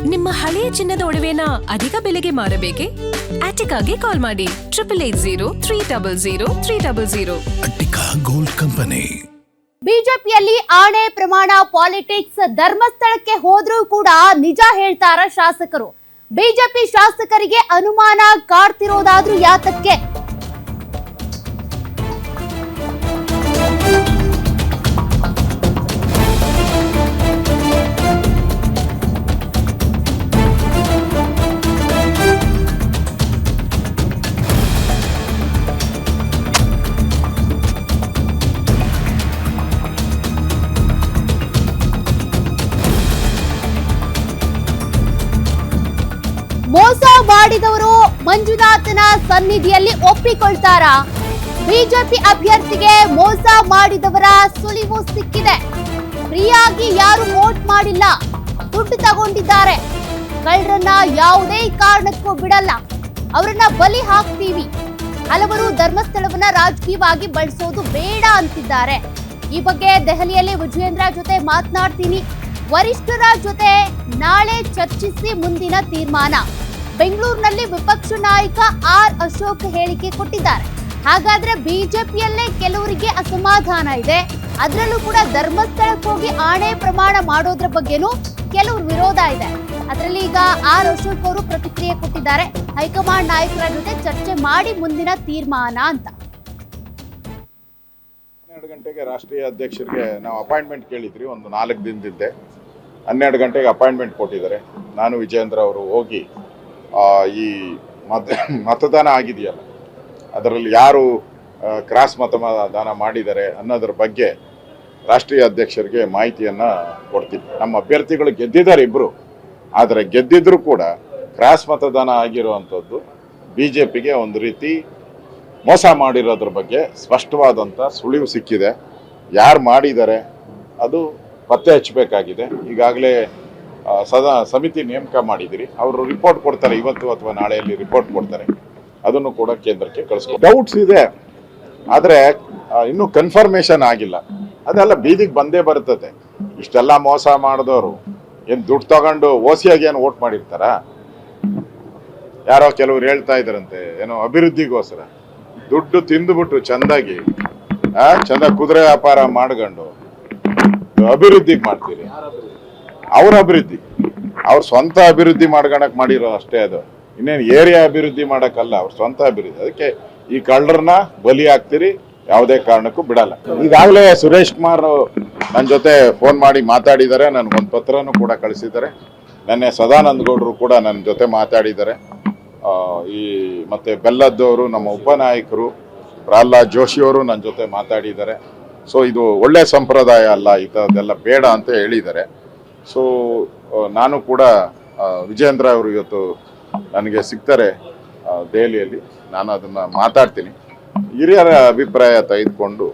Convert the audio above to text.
ನಿಮ್ಮ ಹಳೆಯ ಚಿನ್ನದ ಒಡವೆನ ಅಧಿಕ ಬೆಲೆಗೆ ಮಾರಬೇಕೆ? ಆಟಿಕಾಗೆ ಕಾಲ್ ಮಾಡಿ 8880 ಅಟ್ಟಿಕಾ ಗೋಲ್ಡ್ ಕಂಪನಿ. ಬಿಜೆಪಿಯಲ್ಲಿ ಆಣೆ ಪ್ರಮಾಣ ಪಾಲಿಟಿಕ್ಸ್ ಧರ್ಮಸ್ಥಳಕ್ಕೆ ಹೋದ್ರೂ ಕೂಡ ನಿಜ ಹೇಳ್ತಾರ ಶಾಸಕರು. ಬಿಜೆಪಿ ಶಾಸಕರಿಗೆ ಅನುಮಾನ ಕಾಡ್ತಿರೋದಾದ್ರೂ ಯಾತಕ್ಕೆ? ಮೋಸ ಮಾಡಿದವರು ಮಂಜುನಾಥನ ಸನ್ನಿಧಿಯಲ್ಲಿ ಒಪ್ಪಿಕೊಳ್ತಾರ? ಬಿಜೆಪಿ ಅಭ್ಯರ್ಥಿಗೆ ಮೋಸ ಮಾಡಿದವರ ಸುಳಿವು ಸಿಕ್ಕಿದೆ. ಫ್ರೀಯಾಗಿ ಯಾರು ವೋಟ್ ಮಾಡಿಲ್ಲ, ದುಡ್ಡು ತಗೊಂಡಿದ್ದಾರೆ. ಕಳ್ಳರನ್ನ ಯಾವುದೇ ಕಾರಣಕ್ಕೂ ಬಿಡಲ್ಲ, ಅವರನ್ನ ಬಲಿ ಹಾಕ್ತೀವಿ. ಹಲವರು ಧರ್ಮಸ್ಥಳವನ್ನ ರಾಜಕೀಯವಾಗಿ ಬಳಸೋದು ಬೇಡ ಅಂತಿದ್ದಾರೆ. ಈ ಬಗ್ಗೆ ದೆಹಲಿಯಲ್ಲಿ ವಿಜಯೇಂದ್ರ ಜೊತೆ ಮಾತನಾಡ್ತೀನಿ. ವರಿಷ್ಠರ ಜೊತೆ ನಾಳೆ ಚರ್ಚಿಸಿ ಮುಂದಿನ ತೀರ್ಮಾನ. ಬೆಂಗಳೂರಿನಲ್ಲಿ ವಿಪಕ್ಷ ನಾಯಕ ಆರ್ ಅಶೋಕ್ ಹೇಳಿಕೆ ಕೊಟ್ಟಿದ್ದಾರೆ. ಹಾಗಾದ್ರೆ ಬಿಜೆಪಿಯಲ್ಲೇ ಕೆಲವರಿಗೆ ಅಸಮಾಧಾನ ಇದೆ. ಅದರಲ್ಲೂ ಕೂಡ ಧರ್ಮಸ್ಥಳಕ್ಕೆ ಹೋಗಿ ಆಣೆ ಪ್ರಮಾಣ ಮಾಡೋದ್ರ ಬಗ್ಗೆನೂ ಕೆಲವರು ವಿರೋಧ ಇದೆ. ಅದರಲ್ಲಿ ಈಗ ಆರ್ ಅಶೋಕ್ ಅವರು ಪ್ರತಿಕ್ರಿಯೆ ಕೊಟ್ಟಿದ್ದಾರೆ. ಹೈಕಮಾಂಡ್ ನಾಯಕರ ಜೊತೆ ಚರ್ಚೆ ಮಾಡಿ ಮುಂದಿನ ತೀರ್ಮಾನ ಅಂತ. 12 ಗಂಟೆಗೆ ರಾಷ್ಟ್ರೀಯ ಅಧ್ಯಕ್ಷರಿಗೆ ನಾವು ಅಪಾಯಿಂಟ್ಮೆಂಟ್ ಕೇಳಿದ್ರಿ. ಒಂದು 4 ದಿನದಿಂದ 12 ಗಂಟೆಗೆ ಅಪಾಯಿಂಟ್ಮೆಂಟ್ ಕೊಟ್ಟಿದ್ದಾರೆ. ನಾನು ವಿಜಯೇಂದ್ರ ಅವರು ಹೋಗಿ ಈ ಮತದಾನ ಆಗಿದೆಯಲ್ಲ, ಅದರಲ್ಲಿ ಯಾರು ಕ್ರಾಸ್ ಮತದಾನ ಮಾಡಿದ್ದಾರೆ ಅನ್ನೋದ್ರ ಬಗ್ಗೆ ರಾಷ್ಟ್ರೀಯ ಅಧ್ಯಕ್ಷರಿಗೆ ಮಾಹಿತಿಯನ್ನು ಕೊಡ್ತೀನಿ. ನಮ್ಮ ಅಭ್ಯರ್ಥಿಗಳು ಗೆದ್ದಿದ್ದಾರೆ ಇಬ್ಬರು, ಆದರೆ ಗೆದ್ದಿದ್ರು ಕೂಡ ಕ್ರಾಸ್ ಮತದಾನ ಆಗಿರುವಂಥದ್ದು BJPಗೆ ಒಂದು ರೀತಿ ಮೋಸ ಮಾಡಿರೋದ್ರ ಬಗ್ಗೆ ಸ್ಪಷ್ಟವಾದಂಥ ಸುಳಿವು ಸಿಕ್ಕಿದೆ. ಯಾರು ಮಾಡಿದ್ದಾರೆ ಅದು ಪತ್ತೆ ಹಚ್ಚಬೇಕಾಗಿದೆ. ಈಗಾಗಲೇ ಸಮಿತಿ ನೇಮಕ ಮಾಡಿದಿರಿ. ಅವರು ರಿಪೋರ್ಟ್ ಕೊಡ್ತಾರೆ, ಇವತ್ತು ಅಥವಾ ನಾಳೆಯಲ್ಲಿ ರಿಪೋರ್ಟ್ ಕೊಡ್ತಾರೆ. ಅದನ್ನು ಕೂಡ ಕೇಂದ್ರಕ್ಕೆ ಕಳಿಸ್ಕೊಂಡು ಡೌಟ್ಸ್ ಇದೆ, ಆದರೆ ಇನ್ನೂ ಕನ್ಫರ್ಮೇಷನ್ ಆಗಿಲ್ಲ. ಅದೆಲ್ಲ ಬೀದಿಗೆ ಬಂದೇ ಬರ್ತದೆ. ಇಷ್ಟೆಲ್ಲ ಮೋಸ ಮಾಡಿದವರು ಏನು ದುಡ್ಡು ತಗೊಂಡು ಓಸಿಯಾಗಿ ಏನು ವೋಟ್ ಮಾಡಿರ್ತಾರ? ಯಾರೋ ಕೆಲವ್ರು ಹೇಳ್ತಾ ಇದ್ದಾರಂತೆ, ಏನೋ ಅಭಿವೃದ್ಧಿಗೋಸ್ಕರ ದುಡ್ಡು ತಿಂದುಬಿಟ್ಟು ಚಂದಾಗಿ ಚಂದ ಕುದುರೆ ವ್ಯಾಪಾರ ಮಾಡ್ಕೊಂಡು ಅಭಿವೃದ್ಧಿಗೆ ಮಾಡ್ತೀರಿ. ಅವ್ರ ಅಭಿವೃದ್ಧಿ, ಅವ್ರ ಸ್ವಂತ ಅಭಿವೃದ್ಧಿ ಮಾಡ್ಕೊಳಕ್ ಮಾಡಿರೋ ಅಷ್ಟೇ. ಅದು ಇನ್ನೇನು ಏರಿಯಾ ಅಭಿವೃದ್ಧಿ ಮಾಡಕ್ಕಲ್ಲ, ಅವ್ರ ಸ್ವಂತ ಅಭಿವೃದ್ಧಿ. ಅದಕ್ಕೆ ಈ ಕಳ್ಳರನ್ನ ಬಲಿ ಹಾಕ್ತಿರಿ, ಯಾವುದೇ ಕಾರಣಕ್ಕೂ ಬಿಡಲ್ಲ. ಈಗಾಗಲೇ ಸುರೇಶ್ ಕುಮಾರ್ ನನ್ನ ಜೊತೆ ಫೋನ್ ಮಾಡಿ ಮಾತಾಡಿದ್ದಾರೆ. ನನಗೊಂದು ಪತ್ರನೂ ಕೂಡ ಕಳಿಸಿದ್ದಾರೆ. ನೆನ್ನೆ ಸದಾನಂದ ಗೌಡರು ಕೂಡ ನನ್ನ ಜೊತೆ ಮಾತಾಡಿದ್ದಾರೆ. ಮತ್ತೆ ಬೆಲ್ಲದ್ದವರು, ನಮ್ಮ ಉಪನಾಯಕರು ಪ್ರಹ್ಲಾದ್ ಜೋಶಿಯವರು ನನ್ನ ಜೊತೆ ಮಾತಾಡಿದ್ದಾರೆ. ಸೊ ಇದು ಒಳ್ಳೆ ಸಂಪ್ರದಾಯ ಅಲ್ಲ, ಇದೆಲ್ಲ ಬೇಡ ಅಂತ ಹೇಳಿದ್ದಾರೆ. ಸೊ ನಾನು ಕೂಡ ವಿಜಯೇಂದ್ರ ಅವರು ಇವತ್ತು ನನಗೆ ಸಿಗ್ತಾರೆ ದೆಹಲಿಯಲ್ಲಿ. ನಾನು ಅದನ್ನು ಮಾತಾಡ್ತೀನಿ. ಹಿರಿಯರ ಅಭಿಪ್ರಾಯ ತೆಗೆದುಕೊಂಡು